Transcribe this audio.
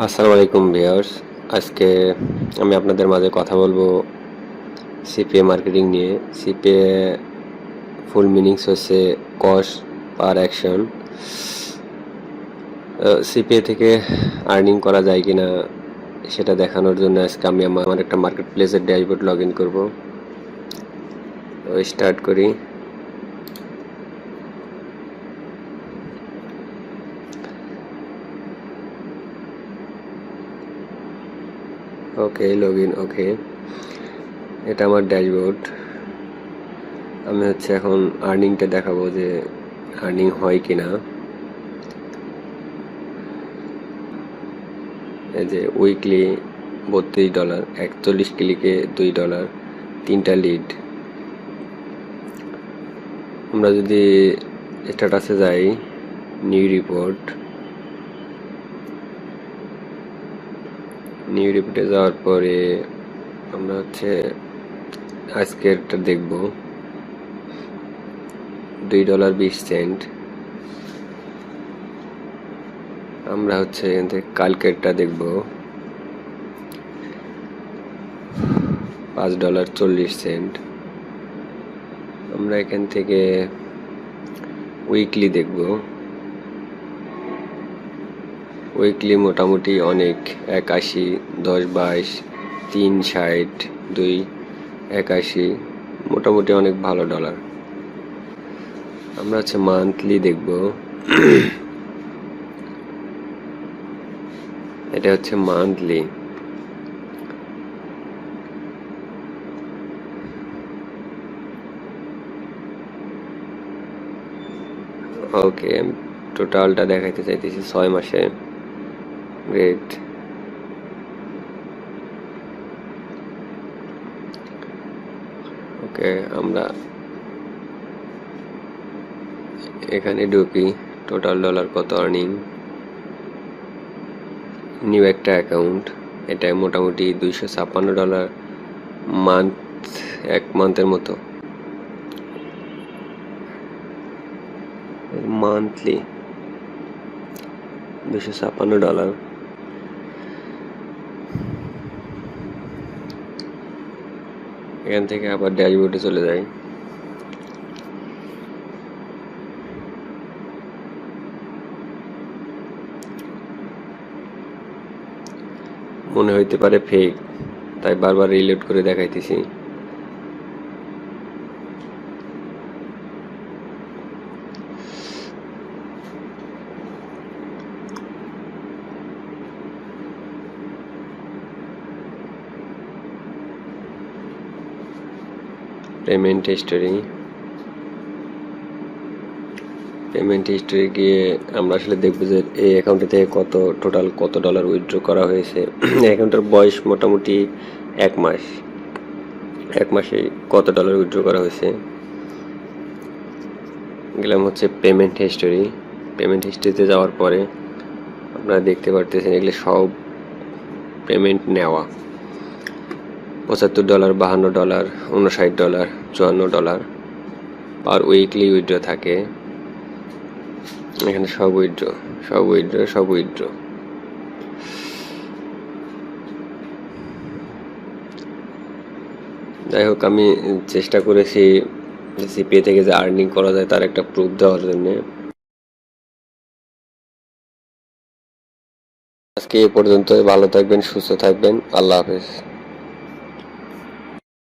আসসালামু আলাইকুম ভিউয়ার্স। আজকে আমি আপনাদের মাঝে কথা বলবো সিপিএ মার্কেটিং নিয়ে। সিপিএ ফুল মিনিংস হচ্ছে কস্ট পার অ্যাকশন। সিপিএ থেকে আর্নিং করা যায় কিনা সেটা দেখানোর জন্য আজকে আমি আমার একটা মার্কেট প্লেসের ড্যাশবোর্ড লগ ইন করবো। তো স্টার্ট করি। ওকে, লগ ইন। ওকে, এটা আমার ড্যাশবোর্ড। আমি এখন আর্নিংটা দেখাবো যে আর্নিং হয় কিনা। এই যে উইকলি $32, 41 ক্লিকে $2, 3টা লিড। আমরা যদি স্ট্যাটাসে যাই, নিউ রিপোর্টে যাওয়ার পরে আমরা আজকেরটা দেখব, $2.20। আমরা এখান থেকে কালকেরটা দেখব, $5.40। আমরা এখান থেকে উইকলি দেখব। উইকলি মোটামুটি অনেক, 81, 10, 22, 3, 60, 2, 81, মোটামুটি অনেক ভালো ডলার। আমরা মান্থলি দেখব। এটা মান্থলি। ওকে, টোটালটা দেখাইতে চাইতেছি 6 মাসে। গ্রেট। ওকে, আমরা এখানে ঢুকি। টোটাল ডলার কত আর্নিং, নিউ একটা অ্যাকাউন্ট। এটা মোটামুটি $256 মান্থ, এক মান্থের মতো। মান্থলি $256। এখান থেকে আবার ড্যাশবোর্ডে চলে যাই। মনে হইতে পারে ফেক, তাই বারবার রিলোড করে দেখাইতেছি। পেমেন্ট হিস্টোরি গিয়ে আমরা দেখবো যে এই অ্যাকাউন্টে থেকে টোটাল কত ডলার উইথড্র করা হয়েছে। অ্যাকাউন্টের বয়স মোটামুটি 1 মাস। 1 মাসে কত ডলার উইথড্র করা হয়েছে। গেলাম পেমেন্ট হিস্টোরিতে যাওয়ার পরে আপনারা দেখতে পারতেছেন এগুলো সব পেমেন্ট নেওয়া। $75, $52, $59, $54 পার উইকলি উইথড্র থাকে। এখানে সব উইথড্র। যাই হোক, আমি চেষ্টা করেছি সিপিএ থেকে যে আর্নিং করা যায় তার একটা প্রুফ দেওয়ার জন্য। আজকে এ পর্যন্ত। ভালো থাকবেন, সুস্থ থাকবেন। আল্লাহ হাফেজ।